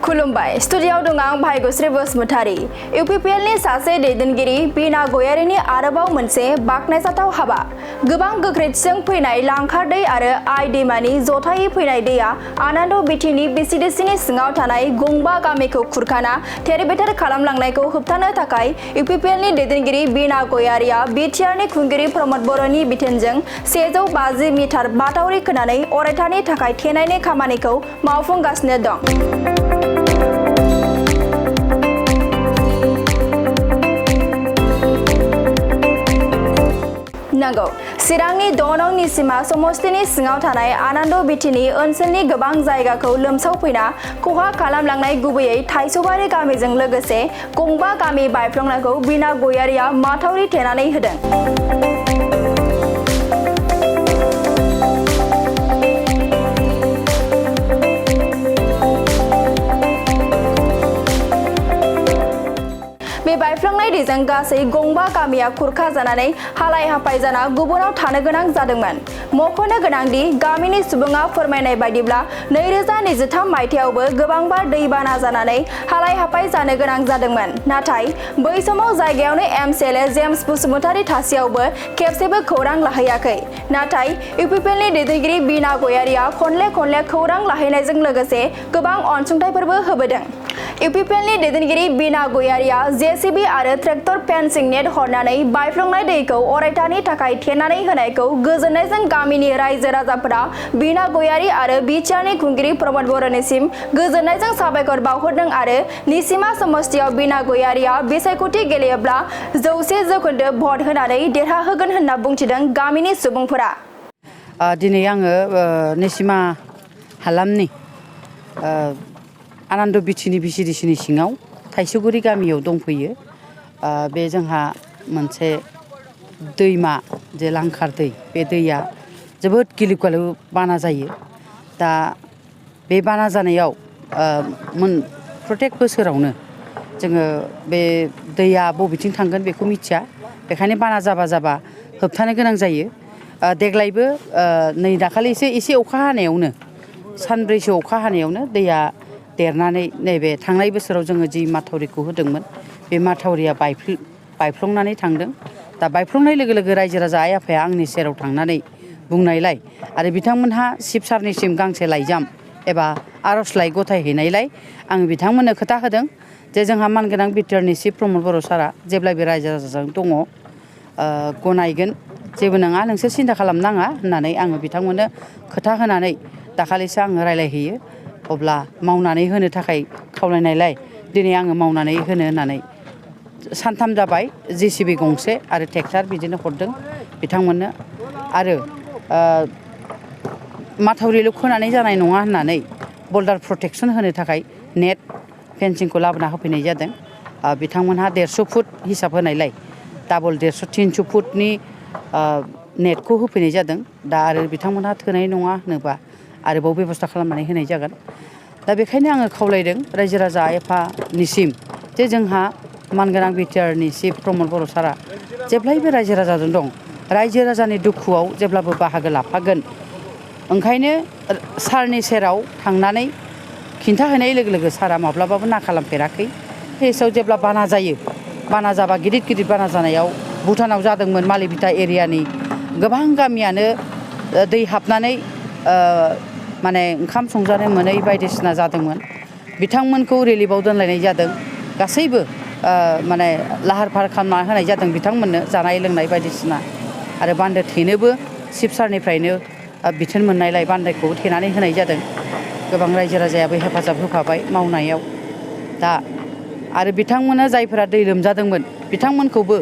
खुलुमबाय स्टुडियाव दं आं भाग्यश्री बसुमतारी UPPL नि सासे दैदेनगिरि बिना गयारिनि आरोबाव मोनसे बाखनायजाथाव हाबा गोबां गोख्रैथिजों फैनाय लांखार दै आरो आइ दैमानि जथायै फैनाय दैया आनन्द बिटिनि बिसिडिसिनि सिङाव थानाय गंबा गामिखौ खुरखाना थेर-बेथेर खालामलांनायखौ होबथानो थाखाय UPPL नि दैदेनगिरि बिना गयारिया बिटिआरनि खुंगिरि प्रमद बर'नि बिथोनजों 150 मिटार बाथावरि खोनानै अरायथानि थाखाय थेनायनि खामानिखौ मावफुंगासिनो दं। नंगौ चिरांनि दनं निसिमा समस्तिनि सिङाव थानाय आनन्द बिटिनि ओनसोलनि गोबां जायगाखौ लोमसावफैना खहा खालामलांनाय गुबैयै थाइसौबारि गामिजों लोगोसे गंबा गामि बायफ्लंनायखौ बिना गयारिया माथावरि थेनानै होदों। बे बायफ्लंनाय दैजों गासै गंबा गामिया खुरखा जानानै हालाय-हाफाय जाना गुबुनाव थानो गोनां जादोंमोन। मख'नो गोनांदि गामिनि सुबुङा फोरमायनाय बायदिब्ला 2023 मायथाइयावबो गोबांबार दैबाना जानानै हालाय-हाफाय जानो गोनां जादोंमोन। नाथाय बै समाव जायगायावनो MCLA जेम्स बसुमतारी थासेयावबो खेबसेबो खौरां लाहैयाखै। नाथाय UPPL नि दैदेनगिरि बिना गयारिया खनले खौरां लाहैनायजों लोगोसे गोबां अनसुंथाइफोरबो होबोदों। UPPL नि दैदेनगिरि बिना गयारिया JCB आरो ट्रेक्टर फेन्सिं नेट हरनानै बायफ्लंनाय दैखौ अरायथानि थाखाय थेनानै होनायखौ गोजोननायजों गामिनि रायजो-राजाफोरा बिना गयारि आरो बिटिआरनि खुंगिरि प्रमद बर'निसिम गोजोननायजों साबायखर बावहरदों आरो निसिमा समस्तियाव बिना गयारिया बिसायख'थि गेलेयोब्ला 100% भट होनानै देरहाहोगोन होनना बुंथिदों गामिनि सुबुंफोरा। दिनै आङो निसिमा हालामनि आनन्द बिटिनि बिसिडिसिनि सिङाव थाइसौगुरि गामियाव दंफैयो। बे जोंहा मोनसे दैमा जे लांखार दै बे दैया जोबोद गिलु-बालु बाना जायो। दा बे बाना जानायाव प्रत्येक बोसोरावनो जोङो बे दैया बबेथिं थांगोन बेखौ मिथिया। बेखायनो बाना जाबा होबथानो गोनां जायो। देग्लायबो नै दाखालिसो एसे अखा हानायावनो सानब्रैसो अखा हानायावनो दैया देरनानै नैबे थांनाय बोसोराव जोङो जि माथावरिखौ होदोंमोन बे माथावरिया बायफ्लंनानै थांदों। दा बायफ्लंनाय लोगो लोगो रायजो-राजा आइ-आफाया आंनि सेराव थांनानै बुंनायलाय आरो बिथांमोनहा चिफ सारनिसिम गांसे लाइजाम एबा आर'जलाइ गथायहैनायलाय आं बिथांमोननो खोथा होदों जे जोंहा मानगोनां बिटिआरनि चिफ प्रमद बर' सारा जेब्लायबो रायजो-राजाजों दङ, गनायगोन, जेबो नङा, नोंसोर सिन्था खालामनाङा होननानै आङो बिथांमोननो खोथा होनानै दाखालिसो आङो रायलायहैयो। अब्ला मावनानै होनो थाखाय खावलायनायलाय दिनै आङो मावनानै होनो होननानै सानथाम जाबाय JCB गंसे आरो ट्रेक्टर बिदिनो हरदों बिथांमोननो। आरो माथावरिल' खोनानै जानाय नङा होननानै बल्डार प्रटेक्सन होनो थाखाय नेट फेन्सिंखौ लाबोना होफैनाय जादों। बिथांमोनहा 150 फुट हिसाब होनायलाय डाबल 150-300 फुटनि नेटखौ होफैनाय जादों। दा आरो बिथांमोनहा थोनाय नङा होनोबा आरोबाव बेब'स्था खालामनानै होनाय जागोन। दा बेखायनो आङो खावलायदों रायजो-राजा आइ-आफानिसिम जे जोंहा मानगोनां बिटिआरनि चिफ प्रमद बर' सारा जेब्लायबो रायजो-राजाजों दं, रायजो-राजानि दुखुआव जेब्लाबो बाहागो लाफागोन। ओंखायनो सारनि सेराव थांनानै खिन्थाहैनाय लोगो लोगो सारा माब्लाबाबो ना खालामफेराखै। फेसाव जेब्ला बाना जायो, बाना जाबा गिदिर बाना जानायाव भुटानाव जादोंमोन मालिबिटा एरियानि गोबां गामियानो दै हाबनानै माने ओंखाम संजानो मोनै बायदिसिना जादोंमोन। बिथांमोनखौ रिलिफआव दोनलायनाय जादों। गासैबो माने लाहार-फाहार खालामना होनाय जादों बिथांमोननो जानाय लोंनाय बायदिसिना। आरो बान्दो थेनोबो चिफ सारनिफ्रायनो बिथोन मोननायलाय बान्दोखौ थेनानै होनाय जादों। गोबां रायजो-राजायाबो हेफाजाब होफाबाय मावनायाव। दा आरो बिथांमोना जायफोरा दै लोमजादोंमोन बिथांमोनखौबो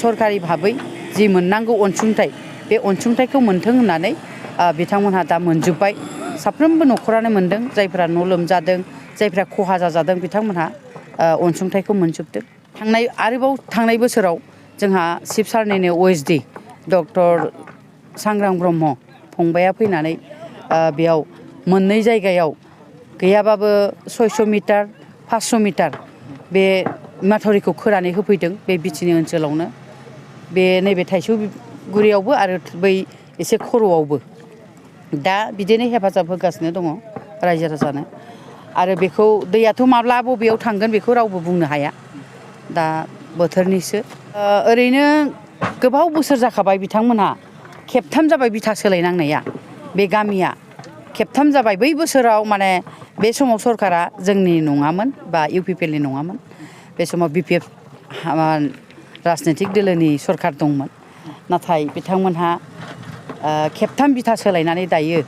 सरकारि भाबै जि मोननांगौ अनसुंथाइ बे अनसुंथाइखौ मोन्थों होननानै बिथांमोनहा दा मोनजोब्बाय। साफ्रोमबो न'खरानो मोनदों। जायफ्रा न' लोमजादों, जायफ्रा खहा जाजादों बिथांमोनहा अनसुंथाइखौ मोनजोबदों। आरोबाव थांनाय बोसोराव जोंहा चिफ सारनिनो OSD डक्टर सांग्रां ब्रह्म फंबाया फैनानै बेयाव मोननै जायगायाव गैयाबाबो 600 मिटार 500 मिटार बे माथावरिखौ खोनानै होफैदों बे बिटिनि ओनसोलावनो। बे नैबे थाइसौगुरियावबो आरो बै एसे खर'आवबो दा बिदिनो हेफाजाब होगासिनो दङ रायजो राजानो। आरो बेखौ दैयाथ' माब्ला बबेयाव थांगोन बेखौ रावबो बुंनो हाया दा बोथोरनिसो ओरैनो गोबाव बोसोर जाखाबाय बिथांमोनहा खेबथाम जाबाय बिथा सोलायनांनाया बे गामिया खेबथाम जाबाय बै बोसोराव माने बे समाव सरकारा जोंनि नङामोन बा इउपिपिएलनि नङामोन बे समाव बिपिएफ राजनितिक दोलोनि सरकार दंमोन नाथाय बिथांमोनहा खेबथाम बिथा सोलायनानै दायो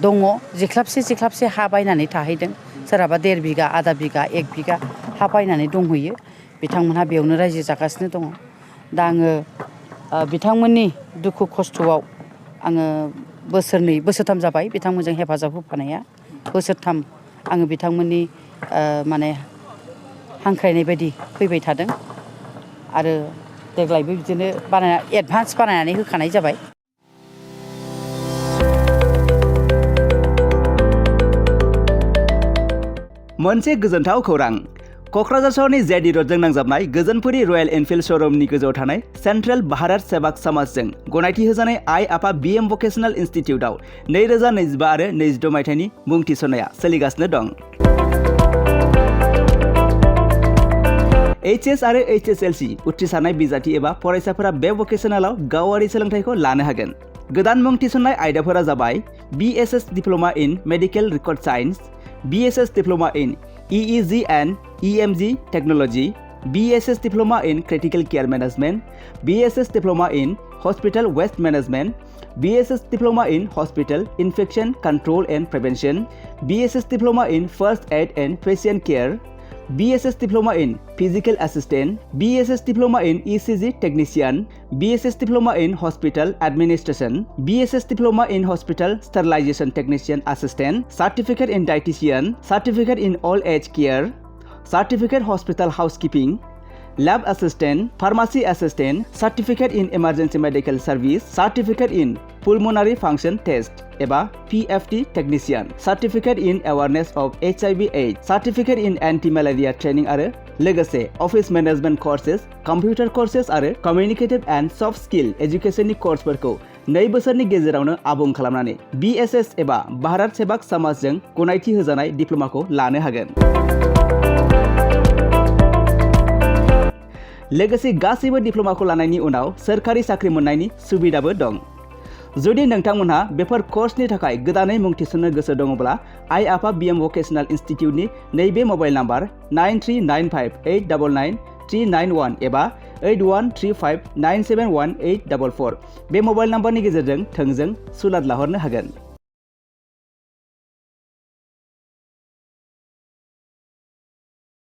दङ जिख्लाबसे हा बायनानै थाहैदों सोरहाबा 1.5 बिगा आधा बिगा 1 बिगा हा बायनानै दंहैयो बिथांमोनहा बेयावनो रायजो जागासिनो दङ दा आङो बिथांमोननि दुखु खस्थ'आव आङो बोसोरथाम जाबाय बिथांमोनजों हेफाजाब होफानाया बोसोरथाम आङो बिथांमोननि माने हांख्रायनाय बायदि फैबाय थादों आरो देग्लायबो बिदिनो एडभान्स बानायनानै होखानाय जाबाय मोनसे गोजोनथाव खौरां क'क्राझार सहरनि जेडि रोडजों नांजाबनाय गोजोनपुरी रयेल एनफिल्ड श'रुमनि गोजौआव थानाय सेन्ट्रेल भारत सेवाक समाजजों गनायथि होजानाय आइ आफा बिएम भकेशनेल इनस्टिट्यूटआव 2025 आरो 26 मायथाइनि मुं थिसननाया सोलिगासिनो दं। HS आरो HSLC उथ्रिसारनाय बिजाथि एबा फरायसाफोरा बे भकेशनेलाव गावारि सोलोंथाइखौ लानो हागोन। गोदान मुं थिसननाय आयदाफोरा जाबाय BSS diploma in medical record science, BSS diploma in EEG and EMG Technology, BSS Diploma in Critical Care Management, BSS Diploma in Hospital Waste Management, BSS Diploma in Hospital Infection Control and Prevention, BSS Diploma in First Aid and Patient Care, BSS Diploma in Physical Assistant, BSS Diploma in ECG Technician, BSS Diploma in Hospital Administration, BSS Diploma in Hospital Sterilization Technician Assistant, Certificate in Dietitian, Certificate in Old Age Care, Certificate Hospital Housekeeping, Lab Assistant, Pharmacy Assistant, Certificate in Emergency Medical Service, Certificate in Pulmonary Function Test एबा PFT Technician, Certificate in Awareness of HIV/AIDS, Certificate in Anti-Malaria Training आरो लोगोसे Office Management Courses, Computer Courses आरो Communicative and Soft Skill Educationनि कर्सफोरखौ 2 बोसोरनि गेजेरावनो आबुं खालामनानै BSS एबा भारत सेवाक समाजजों गनायथि होजानाय डिप्ल'माखौ लानो हागोन। लोगोसे गासैबो डिप्ल'माखौ लानायनि उनाव सोरखारि साख्रि मोननायनि सुबिदाबो दं। जुदि नोंथांमोनहा बेफोर कर्सनि थाखाय गोदानै मुं थिसननो गोसो दङब्ला आइ आफा बिएम भकेशनेल इनस्टिट्यूटनि नैबे मबाइल नाम्बार 9395899391 एबा 8135971844 बे मबाइल नाम्बारनि गेजेरजों थोंजों सुलाद लाहरनो हागोन।